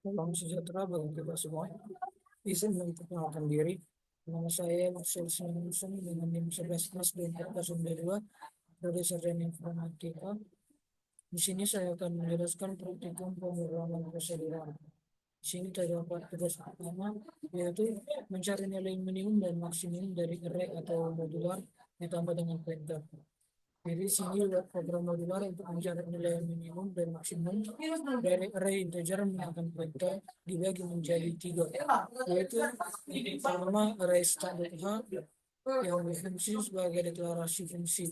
Salam sejahtera bagi kita semua. Izin memperkenalkan diri. Nama saya Marcel Simanusung dengan NIM 11+2402 dari Sarjana Informatika. Di sini saya akan menjelaskan praktikum pemrograman prosedural. Di sini terdapat tugas pertama, yaitu mencari nilai minimum dan maksimum dari array atau modular ditambah dengan pointer. Jadi sini program modular untuk mencari nilai minimum dan maksimum dari array integer menggunakan pointer dibagi menjadi tiga, yaitu pertama array start.h yang berfungsi sebagai deklarasi fungsi,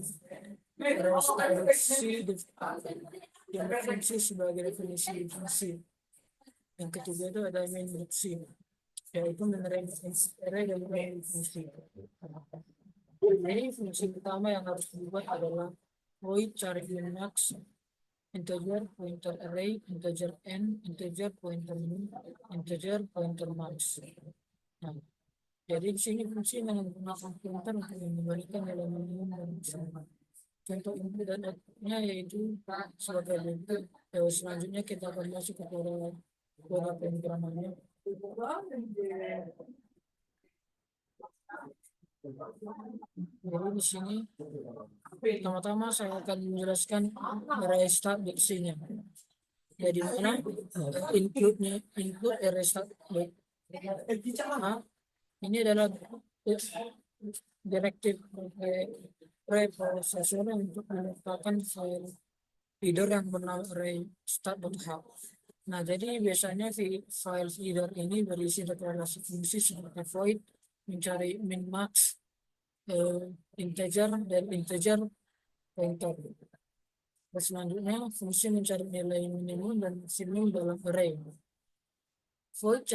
array start.c yang berfungsi sebagai definisi fungsi. Yang ketiga itu ada main.c yaitu menerima array dan main fungsi. Ini fungsi pertama yang harus dibuat adalah void cari max integer pointer array integer n integer pointer min integer pointer max. Nah, jadi di sini fungsi menggunakan pointer untuk mengembalikan nilai minimum dan maksimum. Contoh input dan outputnya yaitu sebagai berikut. Selanjutnya kita akan masuk ke kode pemrogramannya. Jadi di sini pertama-tama saya akan menjelaskan array start nya. Jadi mana input array start ini adalah direktif preprosesor untuk meletakkan file header yang bernama array start.h. Nah, jadi biasanya file header ini berisi deklarasi fungsi seperti void, mencari min max, integer dan integer pointer. Selanjutnya fungsi mencari nilai minimum dan maksimum dalam array. Void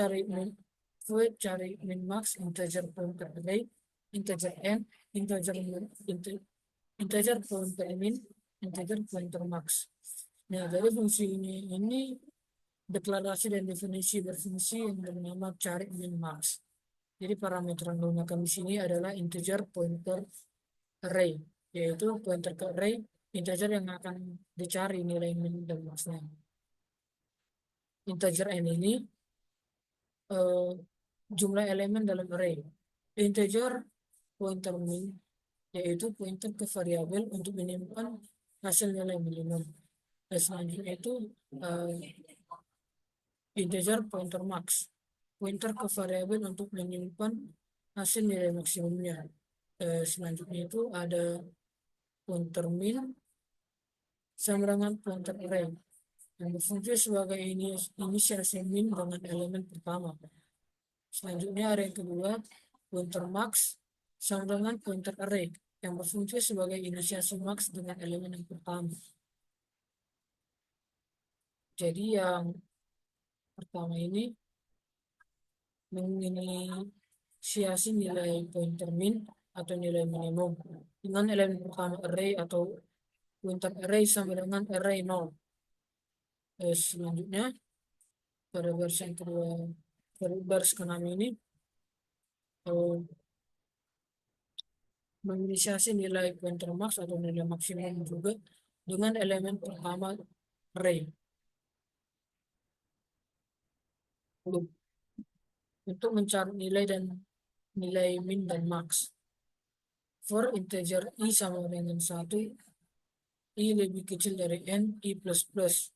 cari min max integer pointer array, integer n, integer pointer min, integer pointer max. Nah, dari fungsi ini deklarasi dan definisi berfungsi yang bernama cari min max. Jadi parameter yang digunakan di sini adalah integer pointer array, yaitu pointer ke array integer yang akan dicari nilai min dan maxnya. Integer n ini jumlah elemen dalam array. Integer pointer min yaitu pointer ke variabel untuk menyimpan hasil nilai minimum. Dan selanjutnya itu integer pointer max, pointer ke variabel untuk menyimpan hasil nilai maksimumnya. Selanjutnya itu ada pointer min sama dengan pointer array yang berfungsi sebagai inisiasi min dengan elemen pertama. Selanjutnya ada yang kedua, pointer max sama dengan pointer array yang berfungsi sebagai inisiasi max dengan elemen yang pertama. Jadi yang pertama ini menginisiasi nilai pointer min atau nilai minimum dengan elemen pertama array atau pointer array sama dengan array 0. Selanjutnya pada baris yang kedua, pada baris ke-6 ini menginisiasi nilai pointer max atau nilai maksimum juga dengan elemen pertama array untuk mencari nilai dan nilai min dan max. For integer i sama dengan 1, i lebih kecil dari n, i plus plus.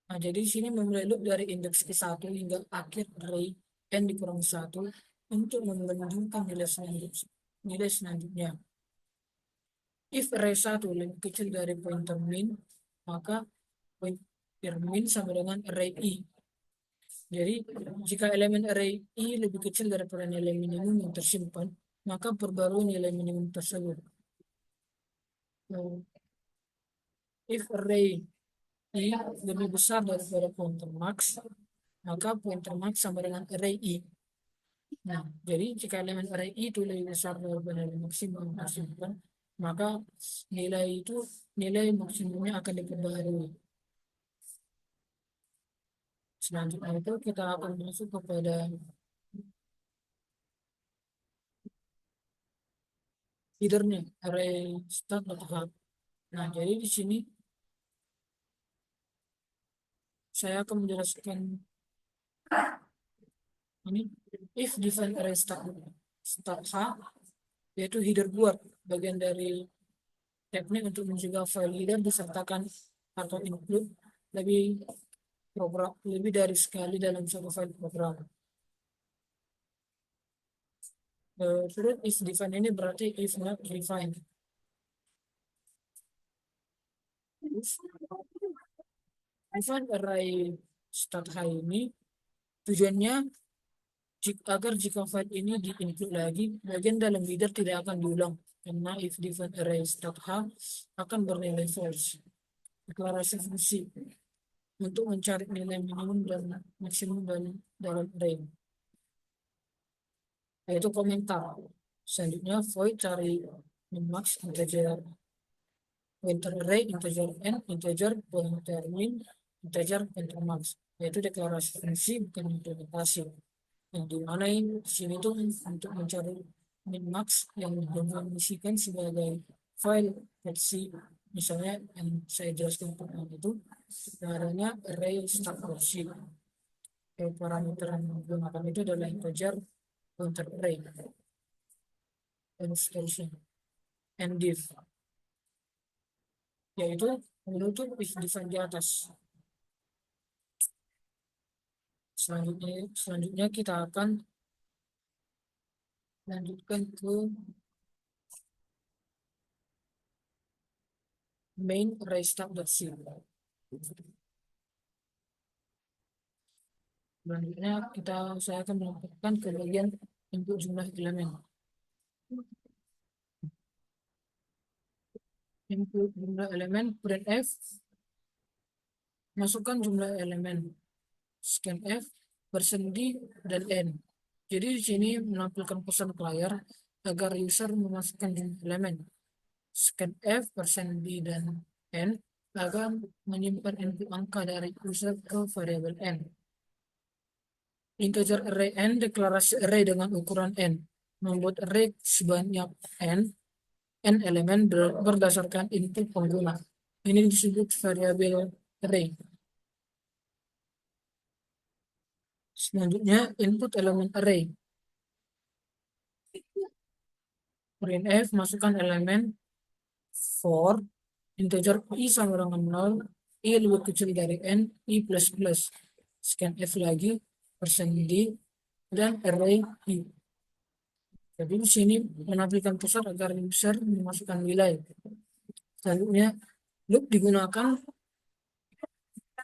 Nah, jadi di sini memulai loop dari indeks ke-1 hingga akhir array n dikurang 1 untuk membandingkan nilai selanjutnya. If array 1 lebih kecil dari pointer min, maka pointer min sama dengan array i. Jadi, jika elemen array i lebih kecil daripada nilai minimum yang tersimpan, maka perbarui nilai minimum tersebut. If array i lebih besar daripada pointer max, maka pointer max sama dengan array i. Nah, jadi jika elemen array i itu lebih besar daripada nilai maksimum yang tersimpan, maka nilai maksimumnya akan diperbarui. Selanjutnya itu kita akan masuk kepada headernya, array start atau hub. Nah, jadi di sini saya akan menjelaskan ini if define array start H, yaitu header buat bagian dari teknik untuk mencegah file header disertakan atau include lebih lebih dari sekali dalam satu file program. Terus if define ini berarti if not define. Define array start H ini tujuannya agar jika file ini di-include lagi, bagian dalam header tidak akan diulang. Karena if define array start H akan bernilai false. Deklarasi fungsi untuk mencari nilai minimum dan maksimum dalam array, yaitu komentar. Selanjutnya void cari min-max integer pointer array integer n integer pointer min integer pointer max, yaitu deklarasi fungsi bukan implementasi. Yang dimana di sini tuh untuk mencari min-max yang didefinisikan sebagai file versi, misalnya yang saya jelaskan tentang itu caranya array start versi. Parameter yang digunakan itu adalah integer pointer array dan seterusnya, and div, yaitu menutup if define di atas. Selanjutnya kita akan lanjutkan ke main array start.c. Selanjutnya saya akan melakukan ke bagian input jumlah elemen. Input jumlah elemen printf, masukkan jumlah elemen scanf, %d dan n. Jadi di sini menampilkan pesan ke layar agar user memasukkan jumlah elemen scanf, %d dan n agar menyimpan input angka dari user ke variabel n. Integer array n, deklarasi array dengan ukuran n, membuat array sebanyak n elemen berdasarkan input pengguna. Ini disebut variabel array. Selanjutnya input elemen array. Printf, masukkan elemen for integer i sama dengan 0, i lebih kecil dari n, i plus plus, scanf lagi, %d dan array i. Jadi di sini menampilkan pusat agar user memasukkan nilai. Selanjutnya loop digunakan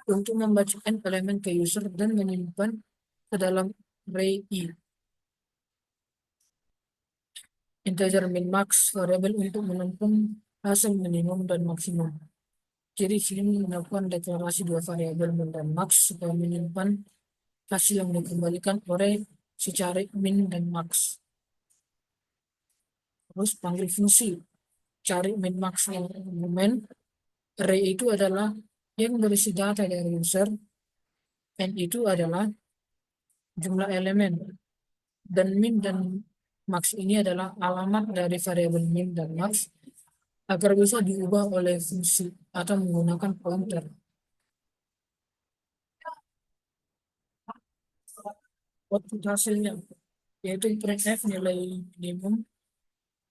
untuk membacakan elemen ke user dan menyimpan ke dalam array i. Integer min max, variabel untuk menemukan hasil minimum dan maksimum. Jadi sini melakukan deklarasi dua variabel min dan max supaya menyimpan hasil yang dikembalikan oleh si cari min dan max. Terus panggil fungsi cari min max yang argumen array itu adalah yang berisi data dari user, n itu adalah jumlah elemen, dan min dan max ini adalah alamat dari variabel min dan max agar bisa diubah oleh fungsi atau menggunakan pointer. Output hasilnya yaitu printf nilai minimum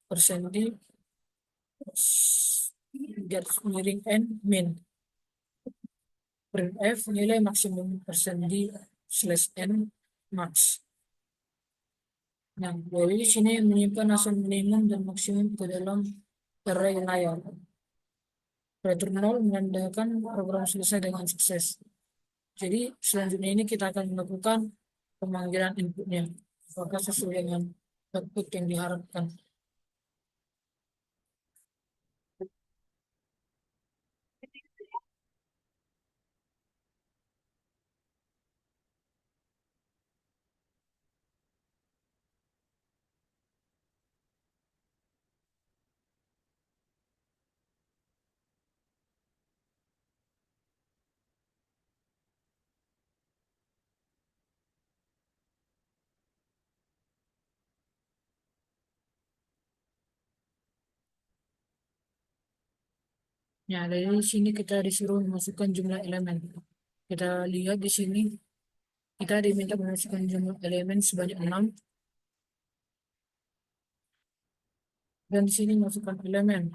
%d garis miring n min, printf nilai maksimum %d slash n max. Nah, dari sini menyimpan hasil minimum dan maksimum ke dalam array layar. Return 0 menandakan program selesai dengan sukses. Jadi selanjutnya ini kita akan melakukan pemanggilan inputnya. Apakah sesuai dengan output yang diharapkan. Ya, dari sini kita disuruh memasukkan jumlah elemen. Kita lihat di sini, kita diminta memasukkan jumlah elemen sebanyak 6, dan di sini masukkan elemen.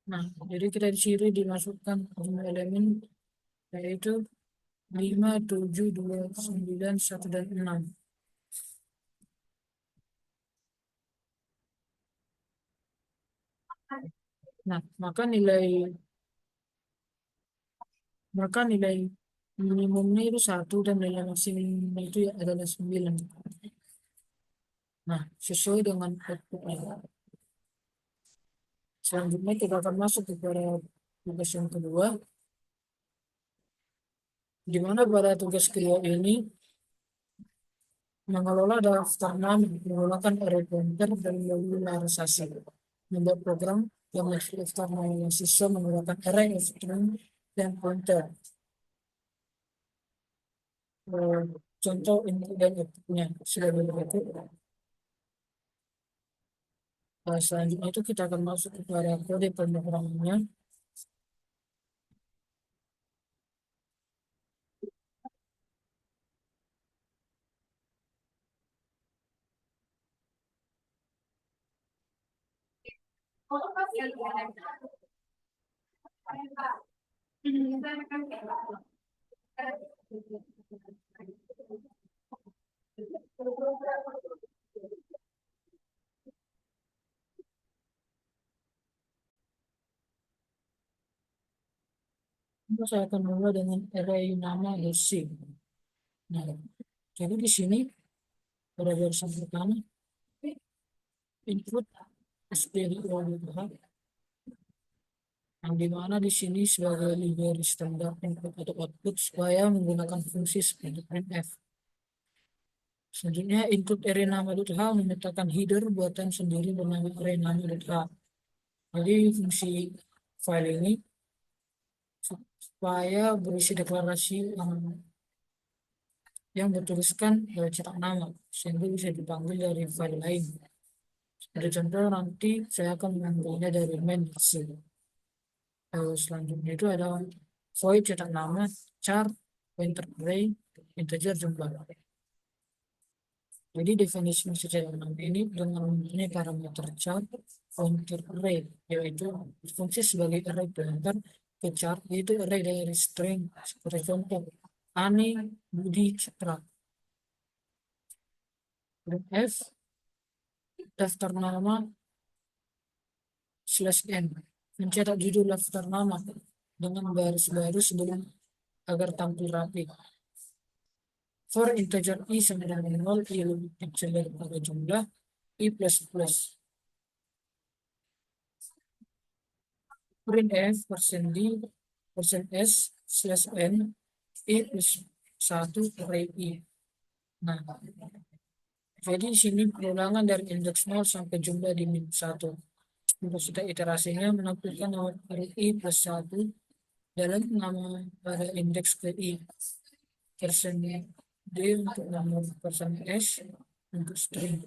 Nah, jadi kita di sini dimasukkan jumlah elemen yaitu 5, 7, 2, 9, 1, dan 6. Nah, maka nilai minimumnya itu 1 dan nilai maksimumnya itu adalah 9. Nah, sesuai dengan outputnya. Selanjutnya kita akan masuk kepada tugas yang kedua, di mana pada tugas kedua ini mengelola daftar nama menggunakan array pointer dan linearisasi. Membuat program yang mengisi daftar nama siswa menggunakan array of string dan pointer. Contoh input dan outputnya sebagai berikut. Selanjutnya itu kita akan masuk kepada kode pemrogramannya. Saya akan mulai dengan array nama Lucy. Nah, jadi di sini pada barusan pertama input stdio yang dimana di sini sebagai library standar input atau output supaya menggunakan fungsi seperti printf. Selanjutnya input array nama.h menyertakan header buatan sendiri bernama array nama.h. Jadi fungsi file ini supaya berisi deklarasi yang bertuliskan cetak nama sehingga bisa dipanggil dari file lain. Sebagai contoh nanti saya akan mengambilnya dari main.c. Selanjutnya itu ada void cetak nama char pointer array integer jumlah. Jadi definisi cetak nama ini dengan mempunyai parameter char pointer array, yaitu fungsi sebagai array pointer ke char, yaitu array dari string seperti contoh Ani, Budi, Citra. Dan F daftar nama /n mencetak judul daftar nama dengan baris baru sebelum agar tampil rapi. For integer i sama dengan 0, i lebih kecil daripada jumlah i plus plus. Printf %d %s /n i plus 1 array i. Nah, jadi di sini pengulangan dari indeks 0 sampai jumlah di min 1. Kita iterasinya menampilkan nama array i plus 1 dalam nama pada indeks ke i. Persen D untuk nomor persen S untuk string.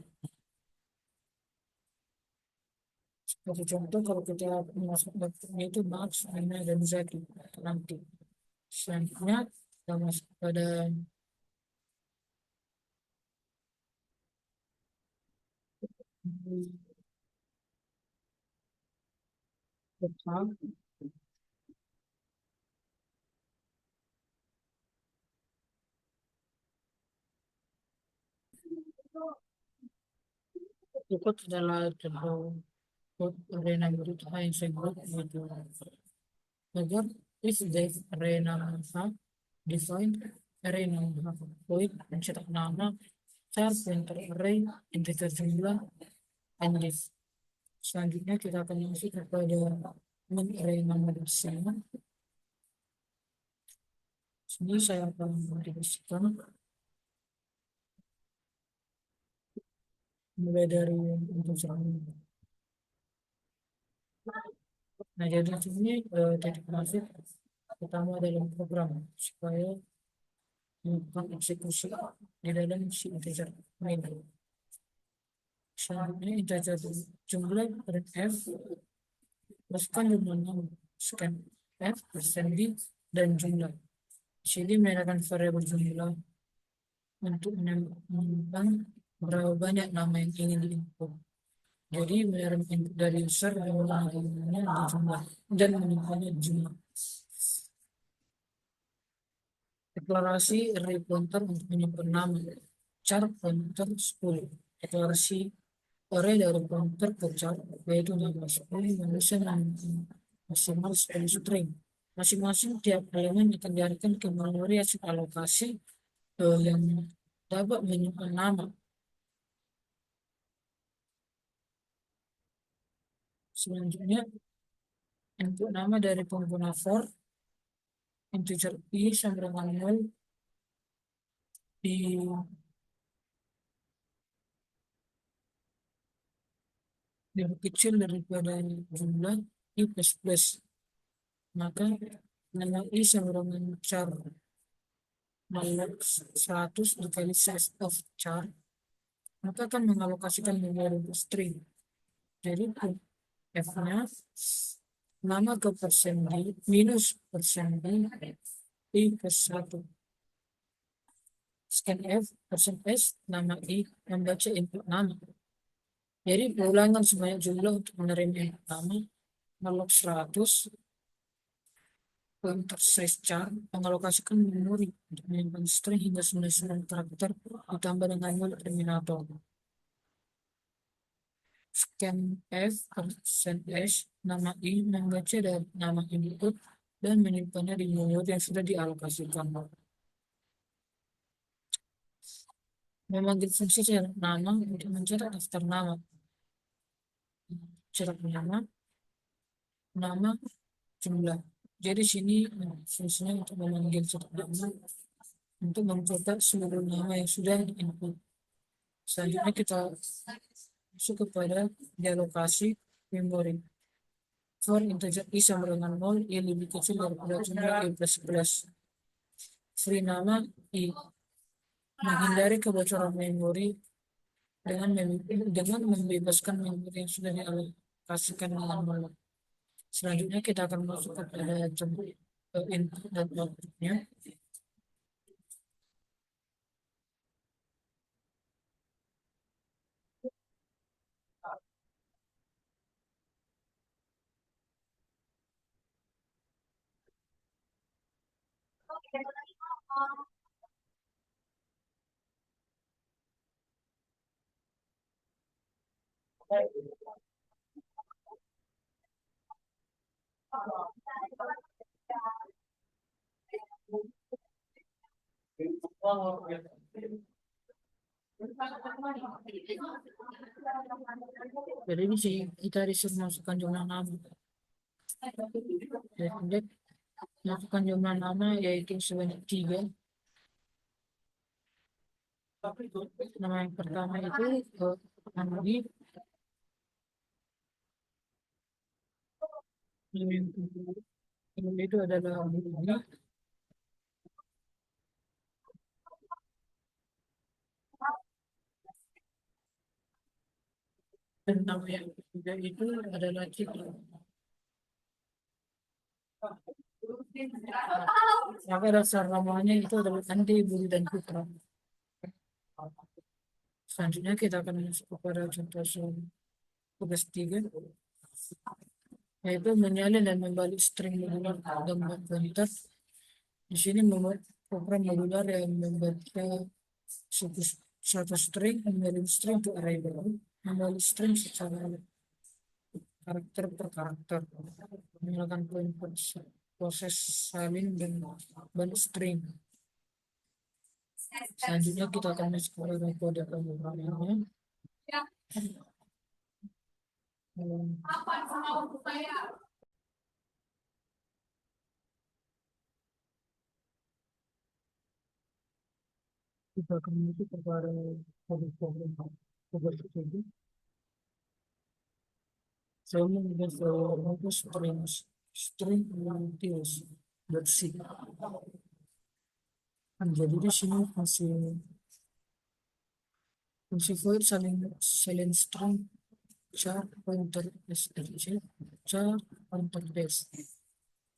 Seperti contoh kalau kita masuk daftarnya itu max, minus, dan z nanti. Selanjutnya kita masuk pada total. Berikut adalah contoh code array number itu yang saya buat yaitu agar if the array number define array number void mencetak nama char pointer array integer jumlah and if. Selanjutnya kita akan masuk kepada main array number di sini. Sini saya akan modifikasikan mulai dari integer. Nah, jadi di sini titik masuk pertama dalam program supaya melakukan eksekusi di dalam si integer main. Selanjutnya integer jumlah printf masukkan jumlah nama scan F, persen B, dan jumlah. Di sini menggunakan variabel jumlah untuk menyimpan berapa banyak nama yang ingin diinput. Jadi menyerap input dari user dan menambahkannya di jumlah dan menyimpannya di jumlah. Deklarasi array pointer untuk menyimpan nama char pointer 10. Deklarasi array dari pointer ke char yaitu nama 10 manusia maksimal 10 string. Masing-masing tiap elemen akan diarahkan ke memori hasil alokasi yang dapat menyimpan nama. Selanjutnya, input nama dari pengguna for integer i sama dengan 0 di lebih kecil daripada jumlah i plus plus. Maka nama i sama dengan char malloc 100 dikali size of char, maka akan mengalokasikan memori string. Jadi F-nya nama ke persen D minus persen D I plus 1. Scan F persen S nama I membaca input nama. Jadi ulangan sebanyak jumlah untuk menerima input nama malloc 100 pointer size char mengalokasikan memori untuk menyimpan string hingga 99 karakter ditambah dengan mulut terminator. Scan F persen S nama I membaca dari nama input dan menyimpannya di memori yang sudah dialokasikan. Memanggil fungsi cetak nama untuk mencetak daftar nama. Cetak nama, jumlah. Jadi sini fungsinya untuk memanggil cetak nama untuk mencetak seluruh nama yang sudah diinput. Selanjutnya kita masuk kepada dialokasi memori. For integer i sama dengan 0, i lebih kecil daripada jumlah i plus 11. Free nama i. Menghindari kebocoran memori dengan membebaskan memori yang sudah dialokasikan dengan 0. Selanjutnya kita akan masuk kepada input dan outputnya. Jadi ini sih kita disuruh masukkan jumlah nama. Jadi masukkan jumlah nama yaitu sebanyak 3. Nama yang pertama itu nama I, yang itu adalah Budi, dan nama yang ketiga itu adalah Citra. Maka dasar namanya itu adalah Andi, Budi, dan Putra. Selanjutnya kita akan masuk kepada contoh tugas 3, yaitu menyalin dan membalik string modular dan pointer. Di sini membuat program modular yang membaca satu string, mengirim string ke array baru, membalik string secara karakter per karakter, menggunakan proses salin dan balik string. Selanjutnya kita akan masuk kepada kode pemrogramannya. Kita akan masuk kepada kode program tugas 7. Saya membuat string utils.c. Jadi di sini fungsi void salin string char pointer src char pointer base.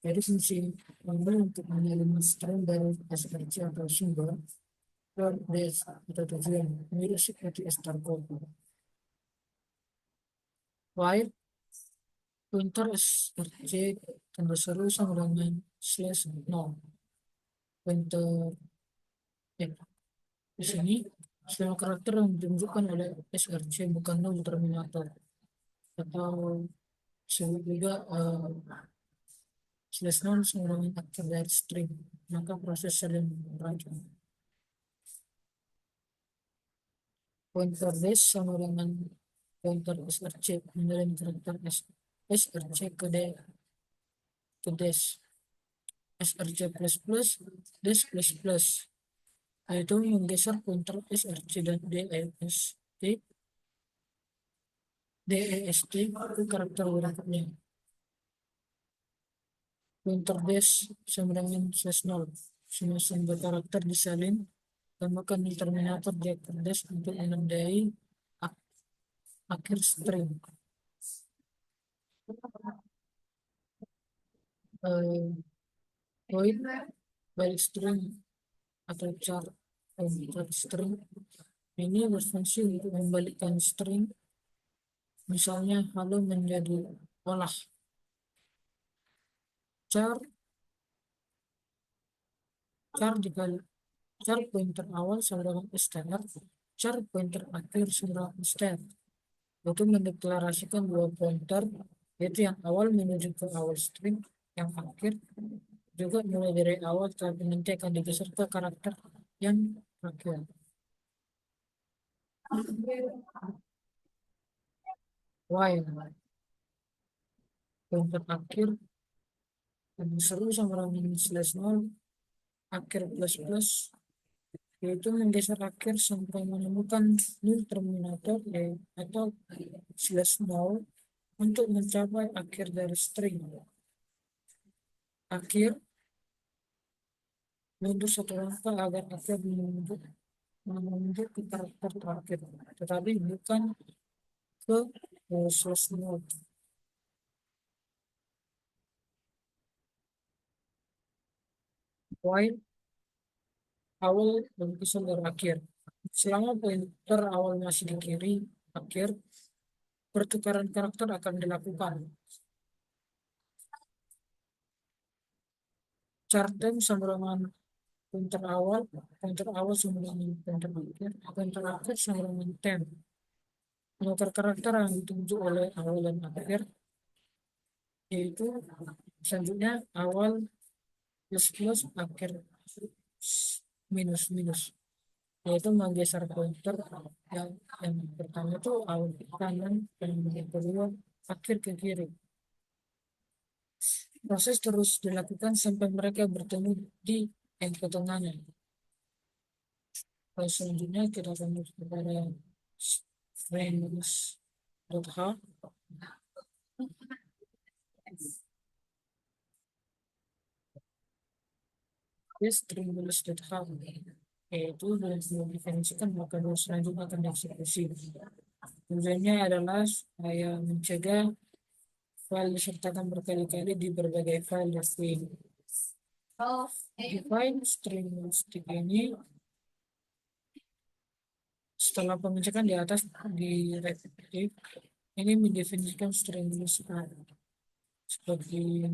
Jadi fungsi label untuk mengirim string dari SRC atau sumber ke base atau tujuan mirip seperti strcode. While pointer SRC tanda seru sama dengan slash null. Pointer di sini semua karakter yang ditunjukkan oleh SRC bukan null terminator atau disebut juga slash null sama dengan akhir dari string, maka proses saling merancang. Pointer base sama dengan pointer SRC mengirim karakter SRC ke dash SRC plus plus dash plus plus, yaitu menggeser pointer SRC dan DEST ke karakter berikutnya. Pointer dash sama dengan slash null, semua sumber karakter disalin tambahkan di terminator dash untuk menandai akhir string. Void balik string atau char string ini berfungsi untuk membalikkan string, misalnya halo menjadi olah. char char dibalik char pointer awal sama dengan str, char pointer akhir sama dengan str, itu mendeklarasikan dua pointer, yaitu yang awal menuju ke awal string, yang akhir juga mulai dari awal tapi nanti akan digeser ke karakter yang akhir. While pointer akhir yang seru sama dengan slash null akhir plus plus, yaitu menggeser akhir sampai menemukan null terminator atau slash null untuk mencapai akhir dari string. Akhir mundur satu langkah agar akhir menunjuk ke karakter terakhir, tetapi bukan ke slash null. While awal berkisar dari akhir. Selama pointer awal masih di kiri akhir, pertukaran karakter akan dilakukan. Char time sama dengan pointer awal sama dengan pointer akhir sama dengan temp. Penukar karakter yang ditunjuk oleh awal dan akhir, yaitu selanjutnya awal plus plus akhir minus minus, yaitu menggeser pointer yang pertama itu awal ke kanan dan yang kedua akhir ke kiri. Proses terus dilakukan sampai mereka bertemu di pertengahan. Selanjutnya kita akan kepada friends.h. String.h yaitu dengan didefinisikan maka selanjutnya akan dieksekusi. Tujuannya adalah supaya mencegah file disertakan berkali-kali di berbagai file destination. Define string ini setelah pengecekan di atas di retrieve ini mendefinisikan string seperti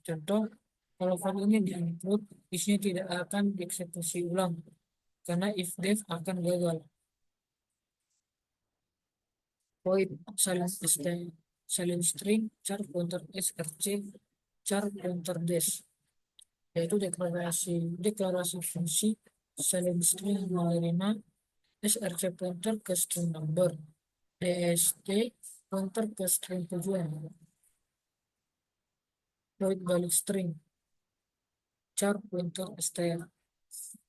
contoh, kalau file ini di-include, isinya tidak akan dieksekusi ulang karena if def akan gagal. Void salin string char pointer src char pointer dash, yaitu deklarasi fungsi salin string menerima src pointer ke string number, dst pointer ke string tujuan. Void balik string char pointer str,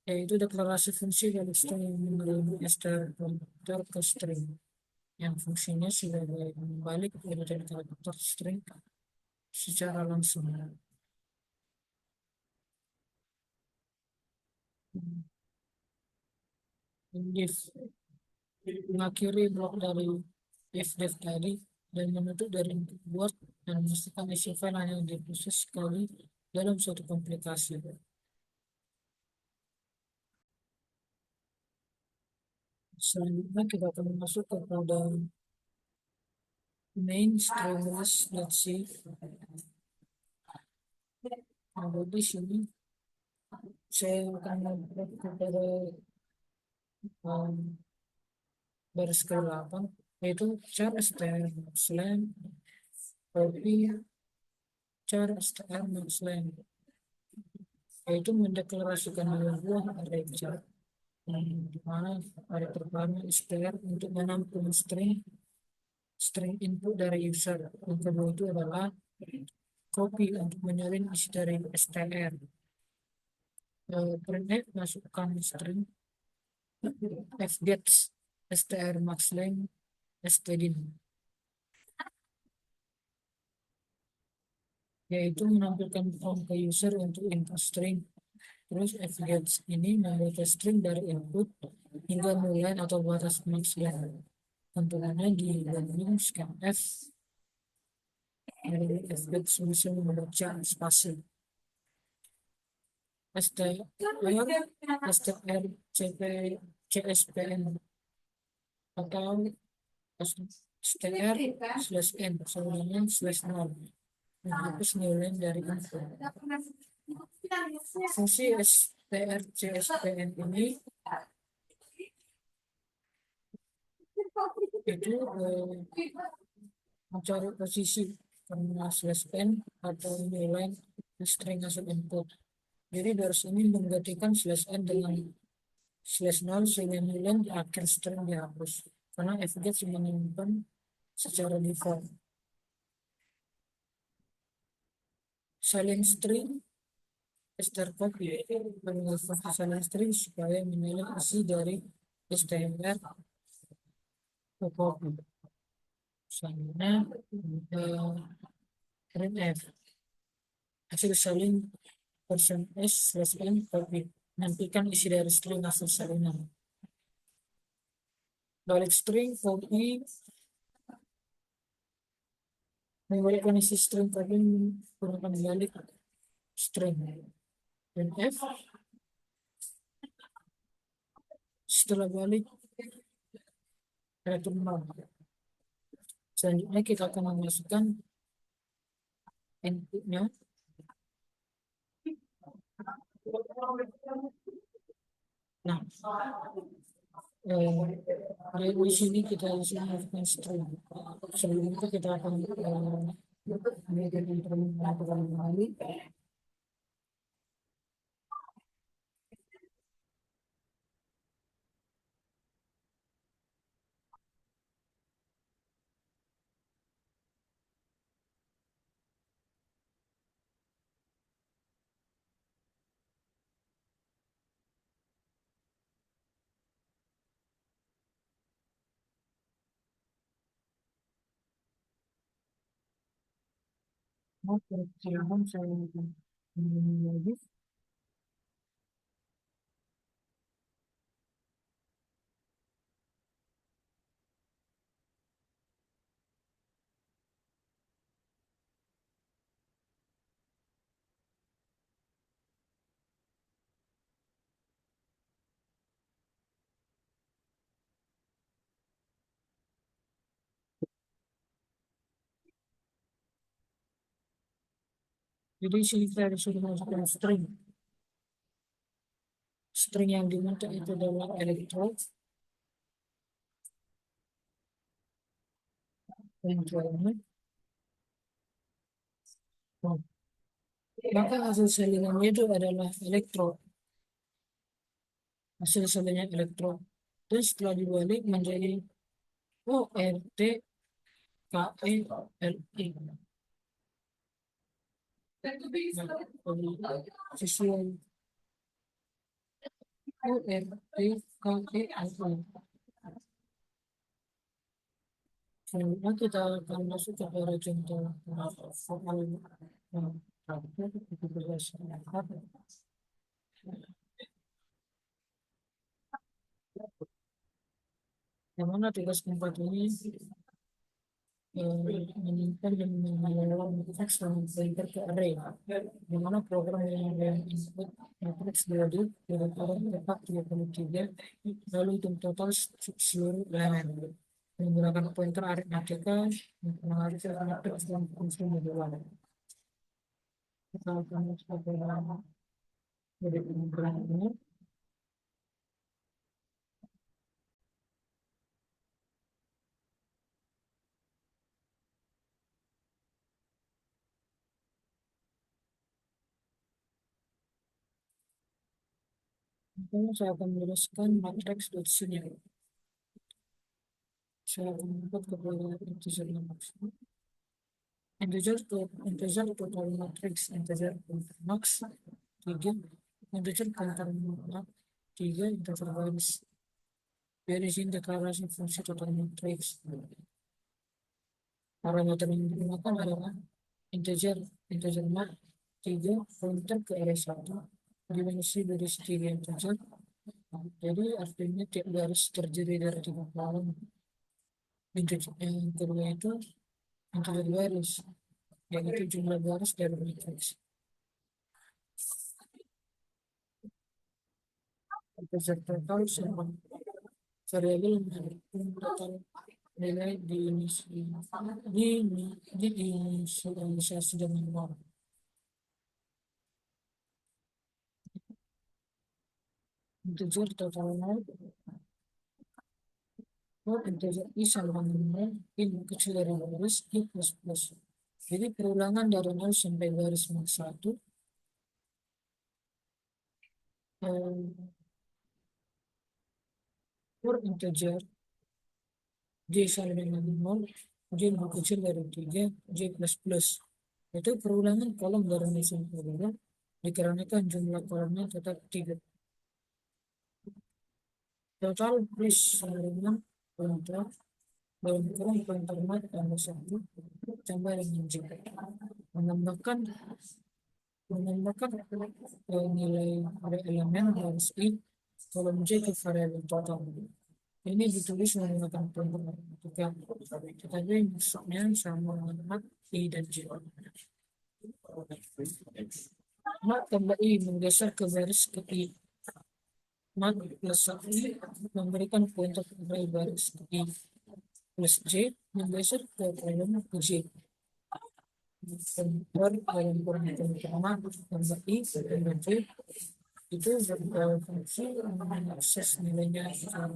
yaitu deklarasi fungsi balik string menerima str pointer ke string yang fungsinya sebagai membalik dari karakter string secara langsung. If mengakhiri blok dari if def tadi dan menutup dari input board dan memastikan isi file hanya diproses sekali dalam suatu komplikasi. Selanjutnya kita akan masuk kepada main stimulus. Let's see. Nah, di sini saya akan melihat kepada um, baris ke-8, yaitu char str slang copy char str slang, yaitu mendeklarasikan dua buah array char di mana array pertama str untuk menampung string input dari user. Yang kedua itu adalah copy untuk menyalin isi dari str. Printf masukkan string fgets str max length stdin, yaitu menampilkan prompt ke user untuk input string. Terus fgets ini membaca string dari input hingga mulai atau batas max length. Tentunya di dalam scanf dari fgets bisa membaca spasi str str cp cspn atau str/n sebenarnya /0 menghapus nilai dari info. Fungsi strcspn ini itu mencari posisi karena /n atau nilai string masuk input. Jadi dari sini menggantikan /n dengan /0 sehingga nilai di akhir string dihapus karena fget menyimpan secara default. Salin string str copy mengubah salin string supaya menilai isi dari str ke copy. Selanjutnya printf hasil salin %s/n copy nantikan isi dari string hasil salinan. Balik string copy membalikkan isi string copy menggunakan balik string. Printf setelah balik return 0. Selanjutnya kita akan memasukkan inputnya. Nah, di sini kita masukkan string. Sebelum itu kita akan mengatur kembali. Silakan saya lagi. Jadi sini kita disuruh masukkan string yang diminta itu adalah electrode ini. Maka hasil salinannya itu adalah electrode, hasil salinnya electrode. Dan setelah dibalik menjadi ORTKELI. Sesuai ORTKELI. Selanjutnya kita akan masuk kepada contoh soal terakhir 17 yang mana tugas keempat ini menyimpan dan mengelola matriks dan pointer ke array, di mana program yang input matriks value dari kurang tepat 33, lalu hitung total seluruh elemen menggunakan pointer aritmatika untuk mengalihkan matriks dan fungsi modular. Kita akan coba dari pengumpulan ini. Saya akan menuliskan matriks di sini. Saya akan membuat kepada integer max. Integer total matrix integer max 3, integer counter max 3, integer baris. Dari sini deklarasi fungsi total matrix. Parameter yang digunakan adalah integer integer max 3 pointer ke array 1, dimensi dari 3 integer. Jadi artinya tiap garis terdiri dari 3 kolom. Integer yang kedua itu integer baris, yaitu jumlah baris dari matriks. Integer total sama variabel total nilai diinisialisasi dengan nol. Integer total nol, integer i sama dengan nol, i kecil dari baris i plus plus. Jadi perulangan dari nol sampai baris max 1, for integer j sama dengan nol, j lebih kecil dari 3, j plus plus. Itu perulangan kolom dari nol sampai 2, dikarenakan jumlah kolomnya tetap 3. Total plus sama dengan pointer dalam kurung pointer mat tambah 1 tambah dengan j. Menambahkan nilai pada elemen harus i kolom j ke variabel total. Ini ditulis menggunakan pointer matematika, tetapi maksudnya sama dengan mat i dan j. Mat tambah i menggeser ke baris ke i. Mat plus i memberikan pointer array baris ke i plus j menggeser ke kolom ke j. Pointer dalam kurung pertama tambah i tambah j itu fungsi mengakses nilainya total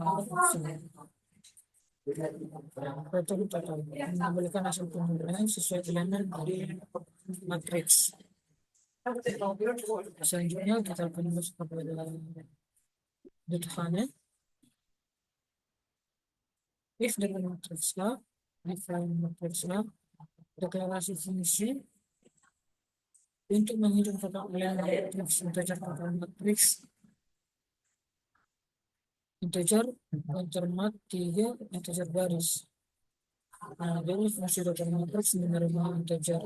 memberikan hasil penggunaan sesuai elemen dari matriks. Selanjutnya kita akan masuk kepada defined. If dengan matriks lah, define matriks lah, deklarasi fungsi untuk menghitung total elemen matriks, integer total matriks, integer pointer mat 3, integer baris. Nah, jadi fungsi total matriks menerima integer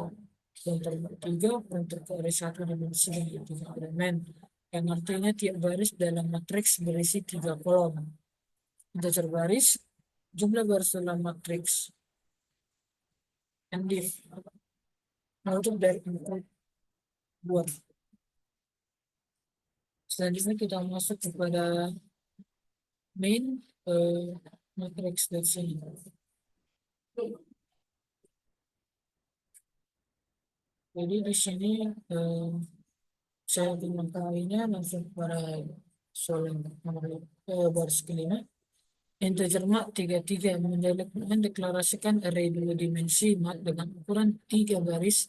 pointer mat 3, pointer ke array 1 dimensi dengan 3 elemen, yang artinya tiap baris dalam matriks berisi 3 kolom. Integer baris, jumlah baris dalam matriks, and if untuk dari input 2. Selanjutnya kita masuk kepada main matriks dari sini. Jadi di sini saya mengetahuinya langsung pada soal yang baris kelima. Integer mat 33 mendeklarasikan array 2 dimensi mat dengan ukuran 3 baris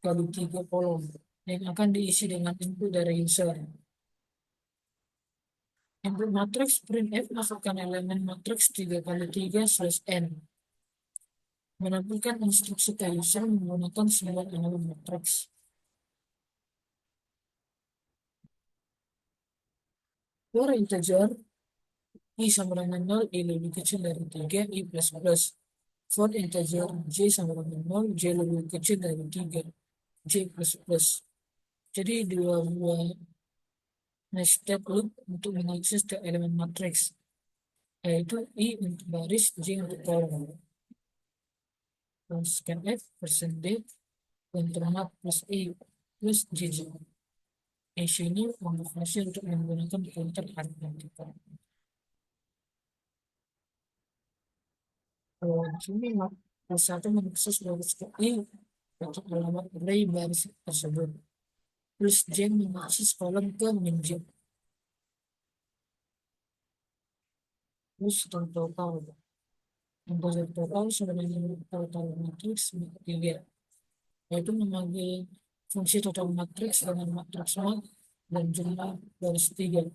kali 3 kolom yang akan diisi dengan input dari user. Input matriks printf masukkan elemen matriks 3 kali 3 /n. Menampilkan instruksi ke user menggunakan 9 elemen matriks. For integer i sama dengan 0, i lebih kecil dari 3, i plus plus. For integer j sama dengan 0, j lebih kecil dari 3, j plus plus. Jadi dua buah step loop untuk mengakses ke elemen matriks, yaitu i untuk baris, j untuk kolom. scan F persen D dan termat plus E plus JJ. Asia ini motivasi untuk menggunakan pointer aritmatika. Kalau di sini satu mengakses baris ke E untuk alamat array baris tersebut. Plus J mengakses kolom ke min J. Plus total. Untuk total sebenarnya total matriks dilihat, yaitu memanggil fungsi total matriks dengan matriks mat dan jumlah baris tiga.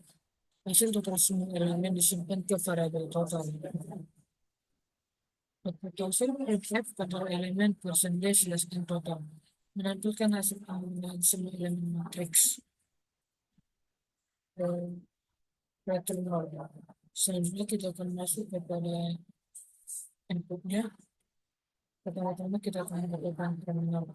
Hasil total semua elemen disimpan ke variabel total. Application printf total elemen percentage less than total menampilkan hasil penggunaan semua elemen matriks pattern normal. Selanjutnya kita akan masuk kepada inputnya. Pertama-tama kita akan melakukan terminal.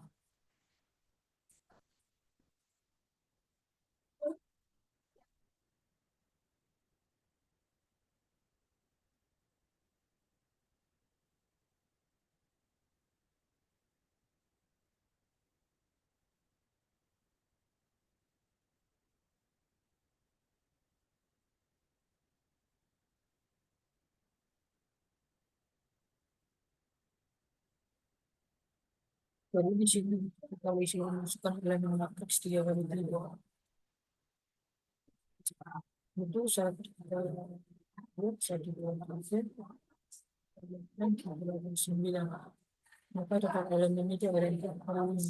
Jadi di sini kita isi masukkan elemen matriks 3 kali 3. Itu saat kita buat 1, 2, 3, dan 9. Maka total elemen itu ada 4 kali.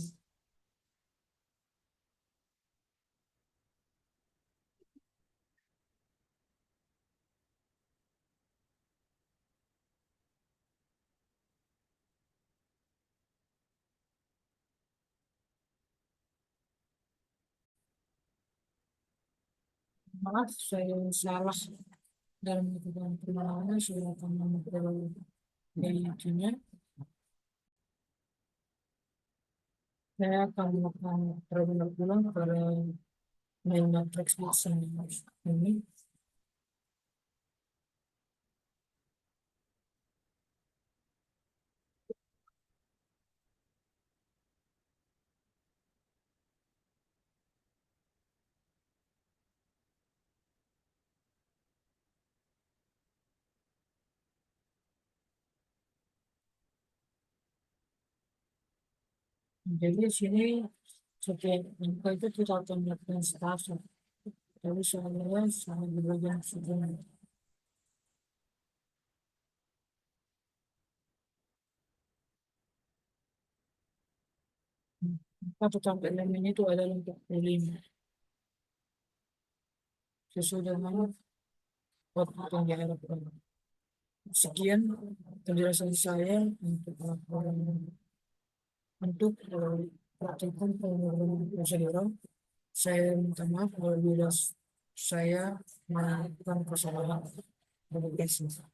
Maaf, saya salah dalam melakukan permohonan. Saya akan memperoleh nya. Saya akan melakukan terlebih ulang pada main matrix ini. Jadi di sini setiap angka itu kita akan melakukan stase. Jadi soalnya sama di bagian sebelumnya. Maka total elemen itu adalah 45. Sesuai dengan output yang diharapkan. Sekian penjelasan saya untuk praktikum pengumuman prosedural. Saya minta maaf apabila saya melakukan kesalahan. Terima kasih.